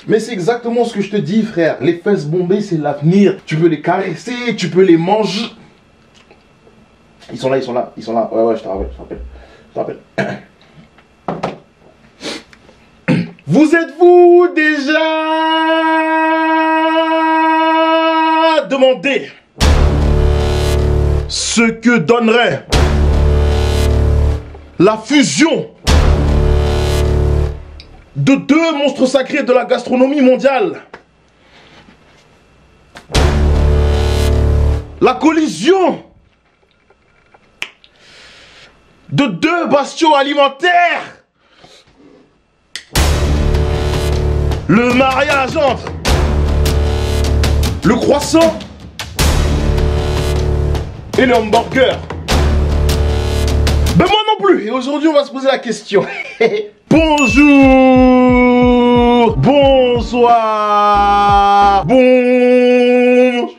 Mais c'est exactement ce que je te dis, frère. Les fesses bombées, c'est l'avenir. Tu peux les caresser, tu peux les manger. Ils sont là, ils sont là, ils sont là. Ouais, je te rappelle, je te rappelle. Vous êtes-vous déjà demandé ce que donnerait la fusion de deux monstres sacrés de la gastronomie mondiale? La collision de deux bastions alimentaires. Le mariage entre le croissant et le hamburger. Ben moi non plus. Et aujourd'hui on va se poser la question. Bonjour, bonsoir, bonjour.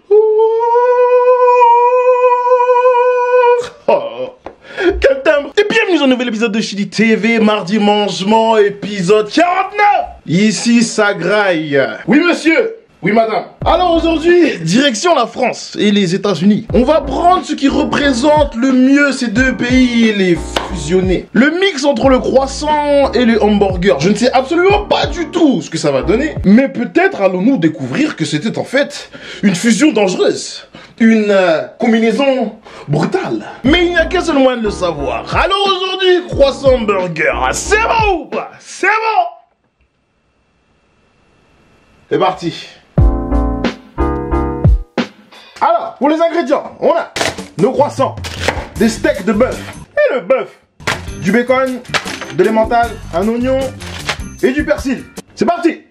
Oh, quel timbre. Et bienvenue dans un nouvel épisode de Chili TV, mardi mangement, épisode 49. Ici ça graille. Oui monsieur. Oui madame. Alors aujourd'hui, direction la France et les États-Unis. On va prendre ce qui représente le mieux ces deux pays et les fusionner. Le mix entre le croissant et le hamburger. Je ne sais absolument pas du tout ce que ça va donner. Mais peut-être allons-nous découvrir que c'était en fait une fusion dangereuse. Une combinaison brutale. Mais il n'y a qu'un seul moyen de le savoir. Alors aujourd'hui, croissant burger. C'est bon ou pas? C'est bon. C'est parti. Alors, pour les ingrédients, on a nos croissants, des steaks de bœuf et le bœuf, du bacon, de l'emmental, un oignon et du persil. C'est parti!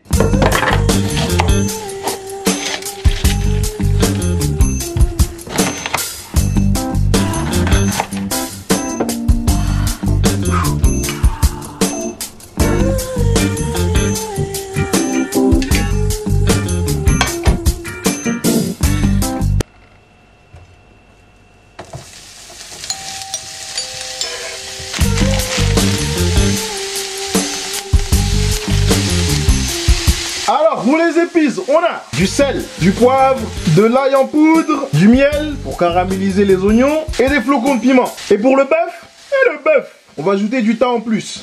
Alors, pour les épices, on a du sel, du poivre, de l'ail en poudre, du miel pour caraméliser les oignons et des flocons de piment. Et pour le bœuf, on va ajouter du thym en plus.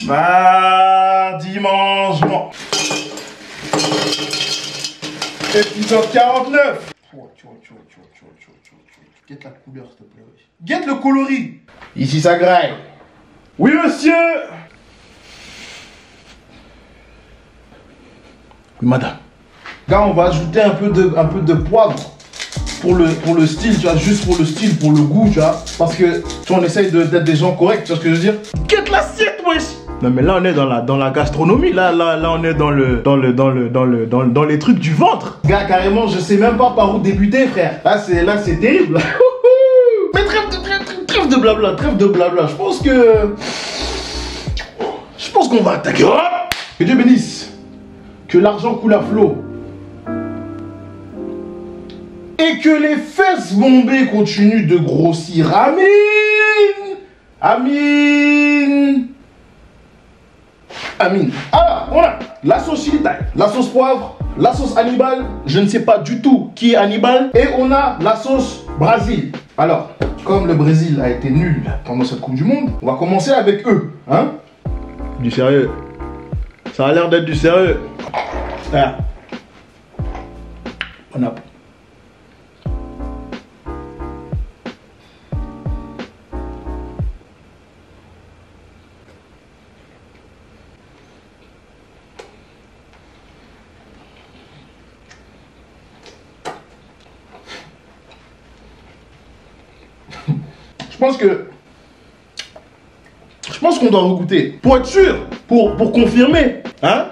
Mardi mangement. Épisode 49. Guette la couleur, s'il te plaît. Guette le coloris. Ici, ça graille. Oui, monsieur. Oui, madame. Là, on va ajouter un peu de poivre pour le style, tu vois, juste pour le style, pour le goût, tu vois. Parce que, tu vois, on essaye d'être des gens corrects, tu vois ce que je veux dire. Guette l'assiette, wesh. Non mais là on est dans la gastronomie, là on est dans les trucs du ventre. Gars, carrément, je sais même pas par où débuter, frère. Là c'est terrible. Mais trêve de blabla, je pense qu'on va attaquer. Que Dieu bénisse. Que l'argent coule à flot. Et que les fesses bombées continuent de grossir. Amin. Amin. Amin. Alors, on a la sauce chili thaï, la sauce poivre, la sauce Hannibal. Je ne sais pas du tout qui est Hannibal. Et on a la sauce Brésil. Alors, comme le Brésil a été nul pendant cette Coupe du Monde, on va commencer avec eux. Hein? Du sérieux. Ça a l'air d'être du sérieux. Ah. On a... Je pense qu'on doit regoûter. Pour être sûr, pour confirmer. Hein?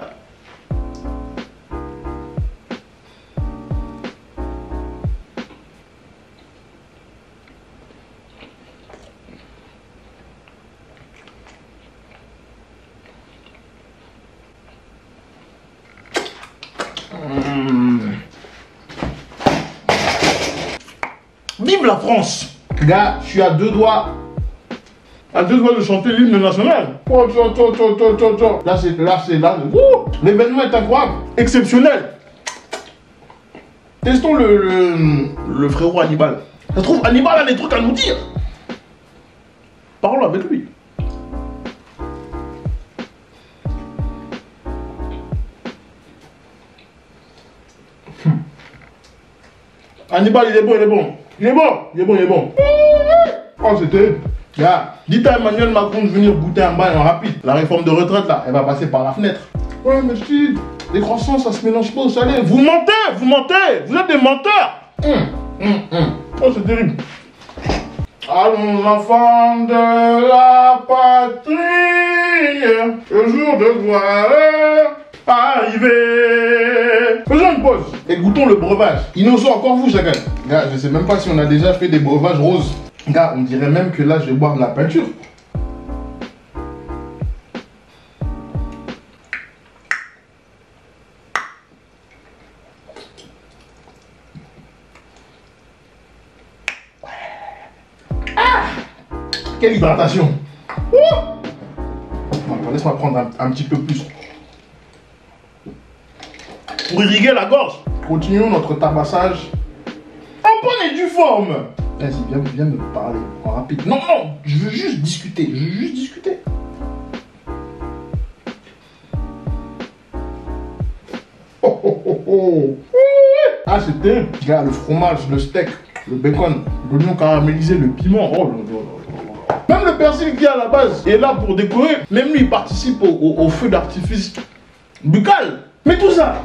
Vive la France! Gars, je suis à deux doigts de chanter l'hymne national. Oh, là, l'événement est incroyable, exceptionnel. Testons le frérot Hannibal. Ça se trouve, Hannibal a des trucs à nous dire. Parlons avec lui. Hannibal, il est bon. Oh, c'était... Là, dites à Emmanuel Macron de venir goûter un bain en rapide. La réforme de retraite, là, elle va passer par la fenêtre. Ouais, mais si, les croissants, ça se mélange pas au salé. Vous mentez. Vous êtes des menteurs. Oh, c'est terrible. Allons, enfants de la patrie, le jour de gloire arrivé. Faisons une pause et goûtons le breuvage. Innocent, encore vous, chacun. Gars, je sais même pas si on a déjà fait des breuvages roses. Gars, on dirait même que là, je vais boire de la peinture. Ah! Quelle hydratation! Laisse-moi prendre un petit peu plus. Pour irriguer la gorge. Continuons notre tabassage en bonne et due forme. Vas-y, viens me parler en rapide. Non, je veux juste discuter. Oh. Ah, c'était... Regarde, le fromage, le steak, le bacon, l'oignon caramélisé, le piment. Oh là. Même le persil qui est à la base est là pour décorer. Même lui, il participe au feu d'artifice buccal. Mais tout ça,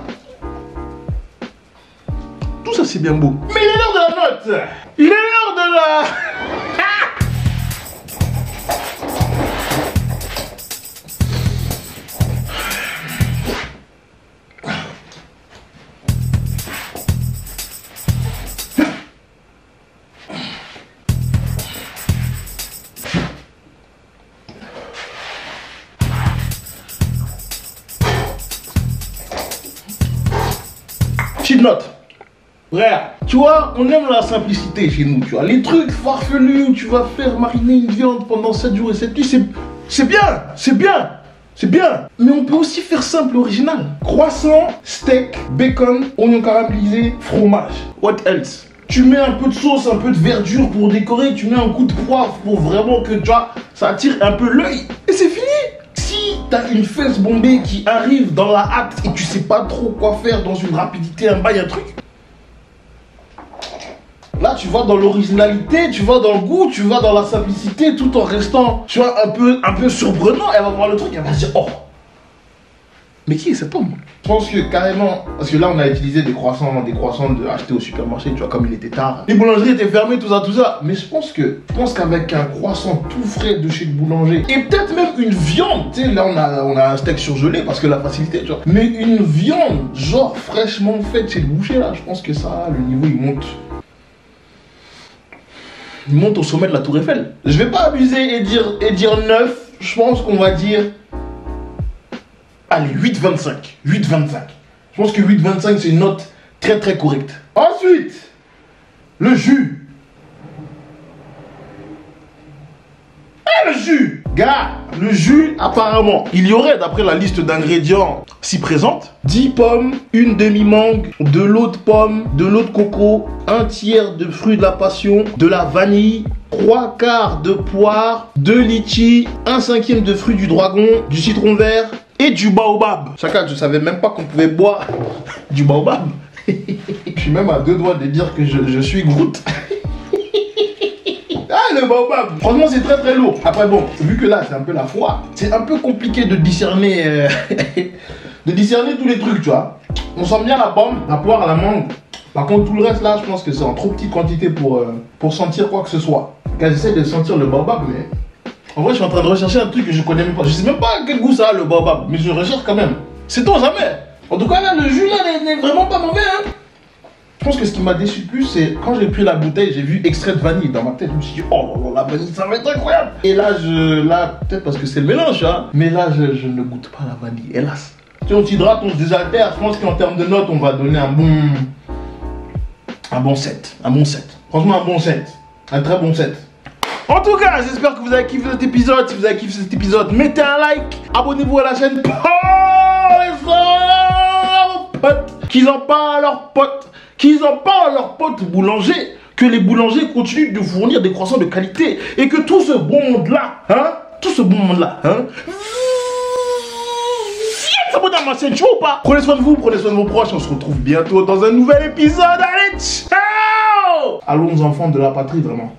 c'est bien beau. Mais il est l'heure de la note. Il est l'heure de la... Cheat note. Frère, tu vois, on aime la simplicité chez nous, tu vois. Les trucs farfelus où tu vas faire mariner une viande pendant 7 jours et 7 nuits, c'est bien. Mais on peut aussi faire simple, original. Croissant, steak, bacon, oignon caramélisé, fromage. What else? Tu mets un peu de sauce, un peu de verdure pour décorer, tu mets un coup de poivre pour vraiment que, tu vois, ça attire un peu l'œil. Et c'est fini. Si t'as une fesse bombée qui arrive dans la hâte et tu sais pas trop quoi faire dans une rapidité, un bail, un truc, là, tu vas dans l'originalité, tu vas dans le goût, tu vas dans la simplicité, tout en restant, tu vois, un peu surprenant. Elle va voir le truc, elle va se dire, oh, Mais qui est cet homme? Je pense que carrément, parce que là on a utilisé des croissants achetés au supermarché, tu vois, comme il était tard. Les boulangeries étaient fermées, tout ça. Mais je pense qu'avec un croissant tout frais de chez le boulanger, et peut-être même une viande, tu sais, là on a un steak surgelé parce que la facilité, tu vois. Mais une viande, genre fraîchement faite chez le boucher, là, je pense que ça, le niveau il monte. Il monte au sommet de la Tour Eiffel. Je vais pas abuser et dire 9, je pense qu'on va dire... Allez, 8,25. 8,25. Je pense que 8,25 c'est une note très très correcte. Ensuite, le jus. Le jus. Gars, le jus, apparemment, il y aurait, d'après la liste d'ingrédients si présente, 10 pommes, une demi-mangue, de l'eau de pomme, de l'eau de coco, un tiers de fruits de la passion, de la vanille, 3/4 de poire, 2 litchis, 1/5 de fruits du dragon, du citron vert et du baobab. Chacun, je savais même pas qu'on pouvait boire du baobab. Je suis même à 2 doigts de dire que je suis Groot. Ah, le baobab. Franchement, c'est très très lourd. Après, bon, vu que là, c'est un peu la foi, c'est un peu compliqué de discerner, tous les trucs, tu vois. On sent bien la pomme, la poire, la mangue. Par contre, tout le reste là, je pense que c'est en trop petite quantité pour sentir quoi que ce soit. Quand j'essaie de sentir le baobab, mais en vrai, je suis en train de rechercher un truc que je connais même pas. Je sais même pas quel goût ça a le baobab, mais je recherche quand même. C'est on jamais. En tout cas, là, le jus là n'est vraiment pas mauvais, hein. Je pense que ce qui m'a déçu le plus, c'est quand j'ai pris la bouteille, j'ai vu extrait de vanille. Dans ma tête, je me suis dit, oh là là, la vanille, ça va être incroyable. Et là, peut-être parce que c'est le mélange, hein, mais là, je ne goûte pas la vanille, hélas. Si on s'hydrate, on se désaltère, je pense qu'en termes de notes, on va donner un bon 7. Un bon 7. Franchement, un bon 7. Un très bon 7. En tout cas, j'espère que vous avez kiffé cet épisode. Si vous avez kiffé cet épisode, mettez un like, abonnez-vous à la chaîne. Qu'ils en parlent à leurs potes. Qu'ils en parlent à leurs potes boulangers. Que les boulangers continuent de fournir des croissants de qualité. Et que tout ce bon monde-là, hein, s'abonner à ma chaîne, tu vois ou pas? Prenez soin de vous, prenez soin de vos proches. On se retrouve bientôt dans un nouvel épisode. Allez, ciao! Allons enfants de la patrie, vraiment.